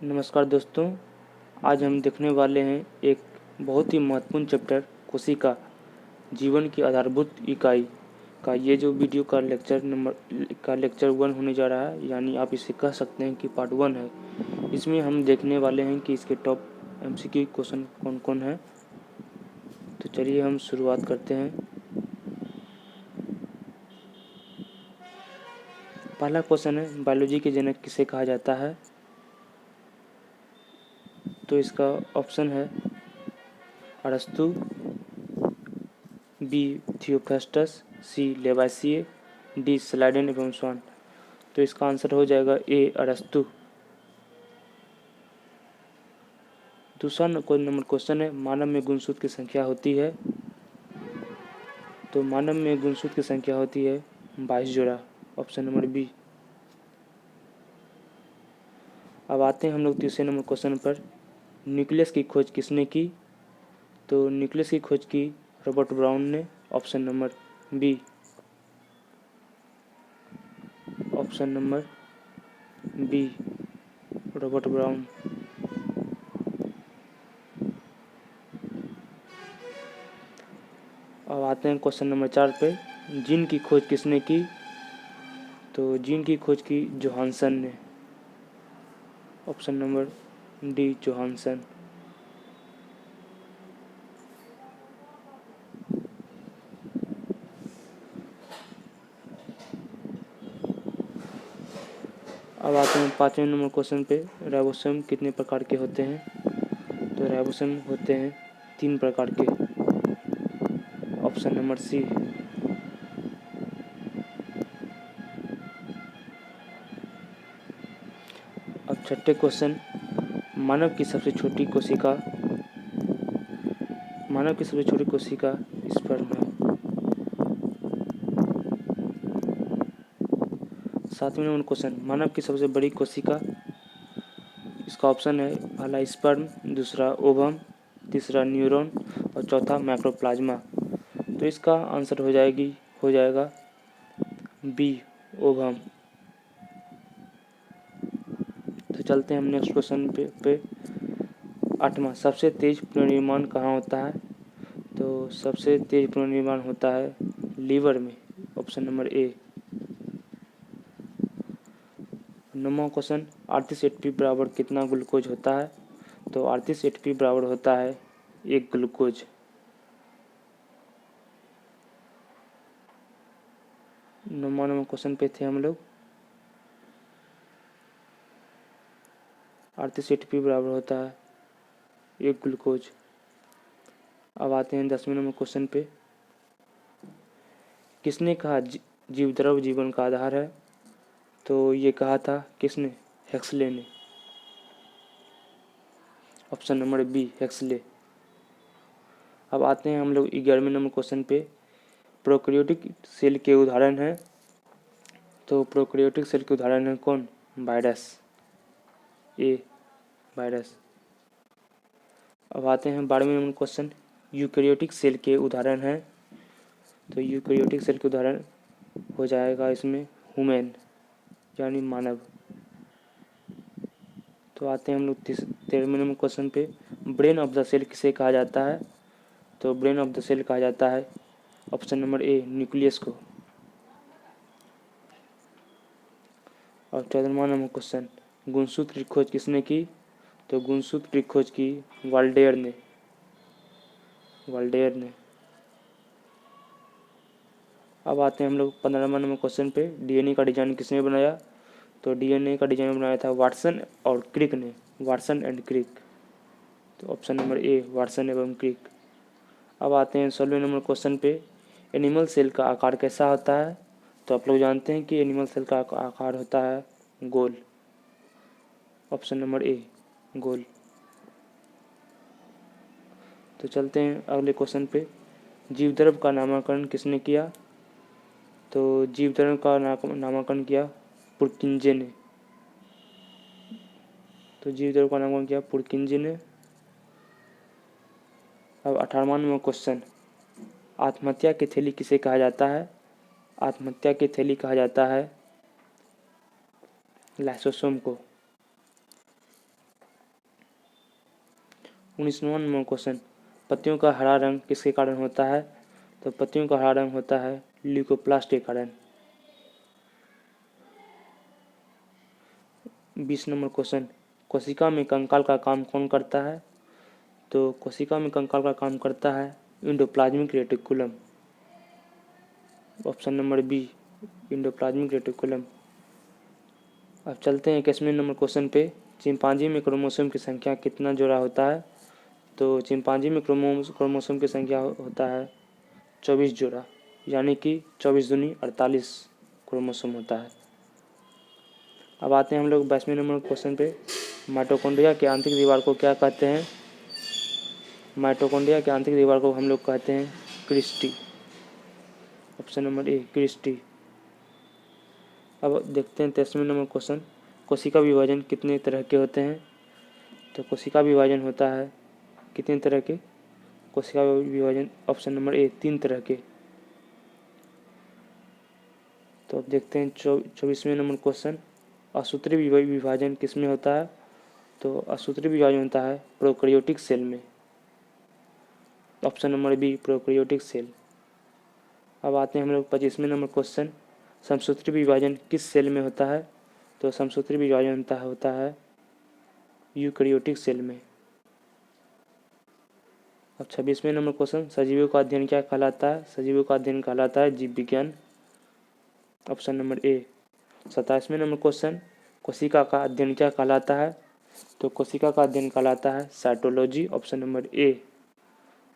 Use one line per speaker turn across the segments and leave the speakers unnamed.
नमस्कार दोस्तों, आज हम देखने वाले हैं एक बहुत ही महत्वपूर्ण चैप्टर कोशिका जीवन की आधारभूत इकाई का ये जो वीडियो का लेक्चर 1 होने जा रहा है, यानी आप इसे कह सकते हैं कि पार्ट 1 है। इसमें हम देखने वाले हैं कि इसके टॉप MCQ क्वेश्चन कौन कौन है। तो चलिए हम शुरुआत करते हैं। पहला क्वेश्चन है, बायोलॉजी के जनक किसे कहा जाता है। तो इसका ऑप्शन है अरस्तु, बी थियोफेस्टस, सी लेवासिए, डी स्लाइडेन एवं स्वान। तो इसका आंसर हो जाएगा ए अरस्तु। दूसरा नंबर क्वेश्चन है, मानव में गुणसूत्र की संख्या होती है। तो मानव में गुणसूत्र की संख्या होती है 22 जोड़ा, ऑप्शन नंबर बी। अब आते हैं हम लोग तीसरे नंबर क्वेश्चन पर, न्यूक्लियस की खोज किसने की। तो न्यूक्लियस की खोज की रॉबर्ट ब्राउन ने, option number B. Option number B Robert Brown. अब आते हैं क्वेश्चन नंबर 4 पे, जीन की खोज किसने की। तो जीन की खोज की जोहानसन ने, ऑप्शन नंबर डी जोहानसन। अब आते हैं 5वें नंबर क्वेश्चन पे, राइबोसोम कितने प्रकार के होते हैं। तो राइबोसोम होते हैं 3 प्रकार के, ऑप्शन नंबर सी। अब छठे क्वेश्चन, मानव की सबसे छोटी कोशिका स्पर्म है। 7वें नंबर क्वेश्चन, मानव की सबसे बड़ी कोशिका। इसका ऑप्शन है पहला स्पर्म, दूसरा ओवम, तीसरा न्यूरॉन और चौथा माइक्रोप्लाज्मा। तो इसका आंसर हो जाएगा बी ओवम। तो चलते हैं हम नेक्स्ट क्वेश्चन पे 8वां, सबसे तेज पुनर्निर्माण कहाँ होता है। तो सबसे तेज पुनर्निर्माण होता है लीवर में, ऑप्शन नंबर ए। 9वां क्वेश्चन, 38 एटीपी बराबर कितना ग्लूकोज होता है। तो 38 एटीपी बराबर होता है 1 ग्लूकोज। 9वां नंबर क्वेश्चन पे थे हम लोग, 38 एटीपी बराबर होता है 1 ग्लूकोज। अब आते हैं 10वें नंबर क्वेश्चन पे, किसने कहा जीवद्रव जीवन का आधार है। तो ये कहा था किसने, हेक्सले ने, ऑप्शन नंबर बी हेक्सले। अब आते हैं हम लोग 11वें नंबर क्वेश्चन पे, प्रोकैरियोटिक सेल के उदाहरण हैं। तो प्रोकैरियोटिक सेल के उदाहरण हैं कौन, वायरस, ए वायरस। अब आते हैं 12वें नंबर क्वेश्चन, यूकैरियोटिक सेल के उदाहरण हैं। तो यूकैरियोटिक सेल के उदाहरण हो जाएगा इसमें ह्यूमन, यानी मानव। तो आते हैं हम लोग 13वें नंबर क्वेश्चन पे, ब्रेन ऑफ द सेल किसे कहा जाता है। तो ब्रेन ऑफ द सेल कहा जाता है, ऑप्शन नंबर ए न्यूक्लियस को। और 14वां नंबर क्वेश्चन, गुणसूत्र की खोज किसने की। तो गुणसूत्र की खोज की वाल्डेयर ने। अब आते हैं हम लोग 15वां नंबर क्वेश्चन पे, डीएनए का डिजाइन किसने बनाया। तो डीएनए का डिजाइन बनाया था वाटसन और क्रिक ने, वाटसन एंड क्रिक। तो ऑप्शन नंबर ए वाटसन एवं क्रिक। अब आते हैं 16वें नंबर क्वेश्चन पे, एनिमल सेल का आकार कैसा होता है। तो आप लोग जानते हैं कि एनिमल सेल का आकार होता है गोल, ऑप्शन नंबर ए गोल। तो चलते हैं अगले क्वेश्चन पे, जीवद्रव का नामकरण किसने किया। तो जीवद्रव का नामकरण किया पुरकिंजे ने। तो जीवद्रव का नामकरण किया पुरकिंजे ने। अब 18वां नंबर क्वेश्चन, आत्महत्या की थैली किसे कहा जाता है। आत्महत्या की थैली कहा जाता है लाइसोसोम को। 19वां नंबर क्वेश्चन, पत्तियों का हरा रंग किसके कारण होता है? तो पत्तियों का हरा रंग होता है ल्यूकोप्लास्ट के कारण। 20 नंबर क्वेश्चन, कोशिका में कंकाल का काम कौन करता है? तो कोशिका में कंकाल का काम करता है endoplasmic reticulum. Option number B, endoplasmic reticulum. अब चलते हैं 21वें नंबर क्वेश्चन पे, चिंपांजी में क्रोमोसोम की संख्या कितना जोड़ा होता है? तो चिंपांजी में क्रोमोसोम की संख्या होता है 24 जोड़ा, यानी कि 24 दूनी 48 क्रोमोसोम होता है। अब आते हैं हम लोग 22वें नंबर क्वेश्चन पे, माइटोकॉन्ड्रिया के आंतरिक दीवार को क्या कहते हैं? माइटोकॉन्ड्रिया के आंतरिक दीवार को हम लोग कहते हैं cristae. Option number A, cristae. अब देखते हैं 23वें नंबर क्वेश्चन, कोशिका विभाजन कितने तरह के होते हैं? तो कोशिका विभाजन होता है कितने तरह के? कोशिका विभाजन ऑप्शन नंबर ए, 3 तरह के। तो अब देखते हैं 24वें नंबर क्वेश्चन, असूत्री विभाजन किस में होता है? तो असूत्री विभाजन होता है प्रोकैरियोटिक सेल में। Option number B, prokaryotic cell. अब आते हैं हम लोग 25वें नंबर क्वेश्चन, समसूत्री विभाजन किस सेल में होता है? तो समसूत्री विभाजन होता है यूकैरियोटिक सेल में। अब 26वें नंबर क्वेश्चन, सजीवों का अध्ययन क्या कहलाता है? सजीवों का अध्ययन कहलाता है जीव विज्ञान। Option number A. 27वें नंबर क्वेश्चन, कोशिका का अध्ययन क्या कहलाता है? तो कोशिका का अध्ययन कहलाता है साइटोलॉजी। ऑप्शन नंबर ए,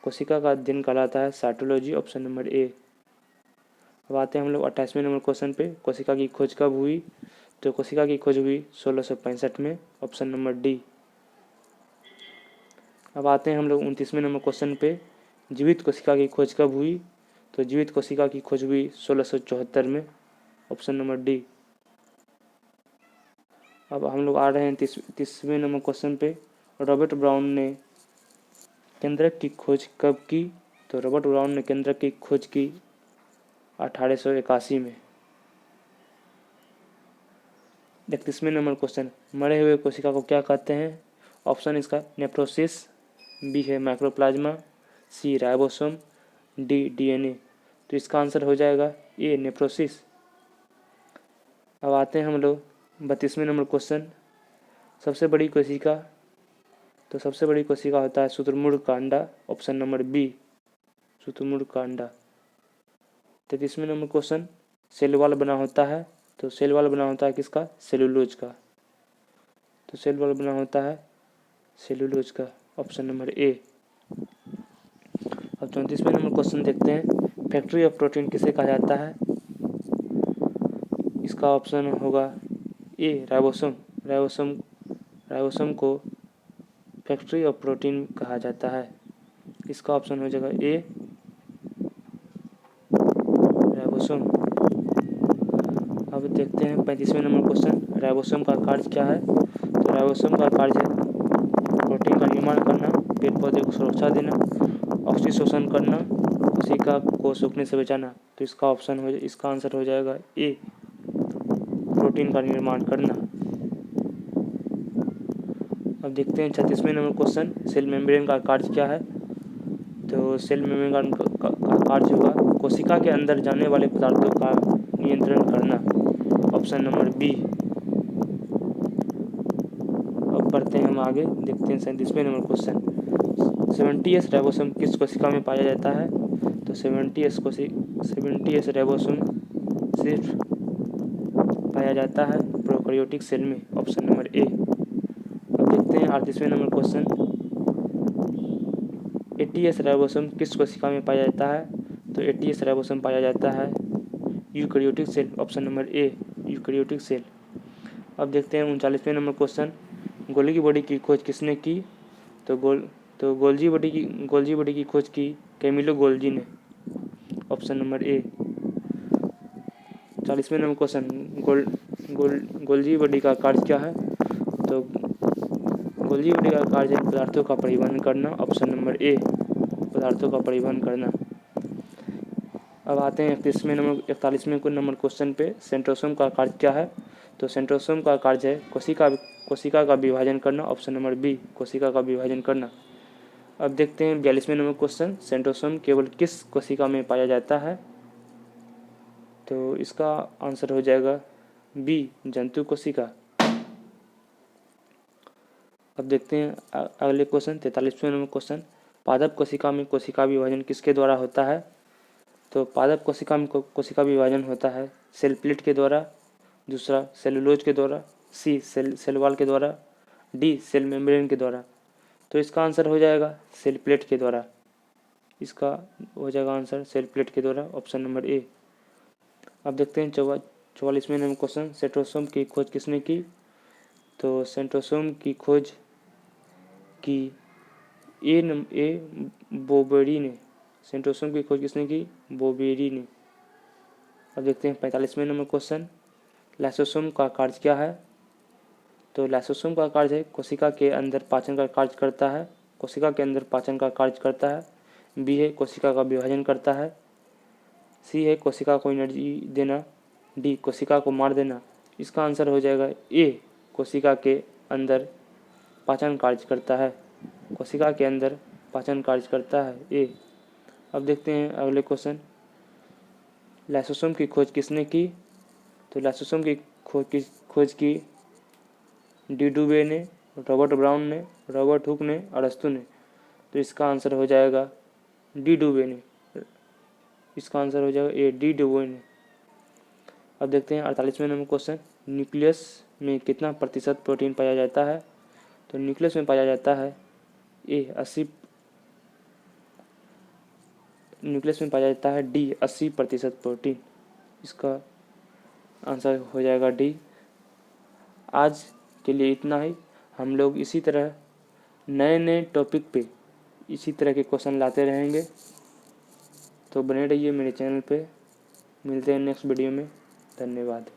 कोशिका का अध्ययन कहलाता है साइटोलॉजी। ऑप्शन नंबर ए। अब आते हैं हम लोग 28वें नंबर क्वेश्चन पे, कोशिका की खोज कब हुई? तो कोशिका की खोज हुई 1665 में। Option number D. अब आते हैं हम लोग 29वें नंबर क्वेश्चन पे, जीवित कोशिका की खोज कब हुई? तो जीवित कोशिका की खोज हुई 1674 में। Option number D. अब हम लोग आ रहे हैं 30वें नंबर क्वेश्चन पे, रॉबर्ट ब्राउन ने केंद्रक की खोज कब की? तो रॉबर्ट ब्राउन ने केंद्रक की खोज की 1881 में। 31वें नंबर क्वेश्चन, मरे हुए कोशिका को क्या कहते हैं? ऑप्शन इसका नेफ्रोसिस, बी है माइक्रोप्लाज्मा, सी राइबोसोम, डी डीएनए। तो इसका आंसर हो जाएगा ए, नेफ्रोसिस। अब आते हैं हम लोग 32वें नंबर क्वेश्चन, सबसे बड़ी कोशिका। तो सबसे बड़ी कोशिका होता है शुतुरमुर्ग का अंडा। ऑप्शन नंबर बी, शुतुरमुर्ग का अंडा। 33वें नंबर क्वेश्चन, सेल वॉल बना होता है। तो सेल वॉल बना होता है किसका? सेलुलोज का। तो सेल वॉल बना होता है सेलुलोज का। ऑप्शन नंबर ए। अब 34वें नंबर क्वेश्चन देखते हैं, फैक्ट्री ऑफ प्रोटीन किसे कहा जाता है? इसका ऑप्शन होगा ए, राइबोसोम। राइबोसोम को फैक्ट्री ऑफ प्रोटीन कहा जाता है। इसका ऑप्शन हो जाएगा ए, राइबोसोम। अब देखते हैं 35वें नंबर क्वेश्चन, राइबोसोम का कार्य क्या है? तो राइबोसोम का कार्य है प्रोटीन का निर्माण करना, पेड़ पौधे को सुरक्षा देना, ऑक्सीशोषण करना, कोशिका को सूखने से बचाना। तो इसका आंसर हो जाएगा ए, प्रोटीन का निर्माण करना। अब देखते हैं 36वें नंबर क्वेश्चन, सेल मेम्ब्रेन का कार्य क्या है? तो सेल मेम्ब्रेन का कार्य होगा कोशिका के अंदर जाने वाले पदार्थों का नियंत्रण करना। Option number B. अब बढ़ते हैं हम आगे, देखते हैं 37वें नंबर क्वेश्चन, 70S राइबोसोम किस कोशिका में पाया जाता है? तो 70S राइबोसोम सिर्फ पाया जाता है प्रोकैरियोटिक सेल में। ऑप्शन नंबर ए। अब देखते हैं 38वें नंबर क्वेश्चन, 80S राइबोसोम किस कोशिका में पाया जाता है? तो 80S राइबोसोम पाया जाता है eukaryotic cell. Option number A, eukaryotic cell. अब देखते हैं 39वें नंबर क्वेश्चन, गोल्गी बॉडी की खोज किसने की? तो गोल्जी बॉडी की खोज की कैमिलो गोल्जी ने। Option number A. 40वें नंबर क्वेश्चन, गोल्जी बॉडी का कार्य क्या है? तो गोल्जी बॉडी का कार्य है पदार्थों का परिवहन करना। ऑप्शन नंबर ए, पदार्थों का परिवहन करना। अब आते हैं 41वें नंबर क्वेश्चन पे, सेंट्रोसोम का कार्य क्या है? तो सेंट्रोसोम का कार्य है कोशिका का विभाजन करना। ऑप्शन नंबर बी, कोशिका का विभाजन करना। अब देखते हैं 42वें नंबर क्वेश्चन, सेंट्रोसोम केवल किस कोशिका में पाया जाता है? तो इसका आंसर हो जाएगा बी, जंतु कोशिका। अब देखते हैं अगले क्वेश्चन 43वें नंबर क्वेश्चन, पादप कोशिका में कोशिका विभाजन किसके द्वारा होता है? तो पादप कोशिका में कोशिका विभाजन होता है सेल प्लेट के द्वारा, दूसरा सेलुलोज के द्वारा, सी सेल वॉल के द्वारा, डी सेल मेम्ब्रेन के द्वारा। तो इसका आंसर हो जाएगा सेल प्लेट के द्वारा। इसका हो जाएगा आंसर सेल प्लेट के द्वारा, ऑप्शन नंबर ए। अब देखते हैं 44वें नंबर क्वेश्चन, सेंट्रोसोम की खोज किसने की? तो सेंट्रोसोम की खोज की ए बोबेरी ने। सेंट्रोसोम की खोज किसने की? बोबेरी ने। अब देखते हैं 45वें नंबर क्वेश्चन, लाइसोसोम का कार्य क्या है? तो लाइसोसोम का कार्य है कोशिका के अंदर पाचन का कार्य करता है। कोशिका के अंदर पाचन का कार्य करता है। बी है कोशिका का विभाजन करता है। सी है कोशिका को एनर्जी देना। डी कोशिका को मार देना। इसका आंसर हो जाएगा ए, कोशिका के अंदर पाचन कार्य करता है। कोशिका के अंदर पाचन कार्य करता है, ए। अब देखते हैं अगले क्वेश्चन, लाइसोसोम की खोज किसने की? तो लाइसोसोम की खोज की डी डुबे ने, रॉबर्ट ब्राउन ने, रॉबर्ट हुक ने, अरस्तु ने। तो इसका आंसर हो जाएगा डी डुबे ने। इसका आंसर हो जाएगा ए, डी डुबे ने। अब देखते हैं 48वें नंबर क्वेश्चन, न्यूक्लियस में कितना प्रतिशत प्रोटीन पाया जाता है? तो न्यूक्लियस में पाया जाता है ए 80, न्यूक्लियस में पाया जाता है डी 80% प्रोटीन। इसका आंसर हो जाएगा डी। आज के लिए इतना ही। हम लोग इसी तरह नए नए टॉपिक पे इसी तरह के क्वेश्चन लाते रहेंगे, तो बने रहिए मेरे चैनल पे। मिलते हैं नेक्स्ट वीडियो में। धन्यवाद।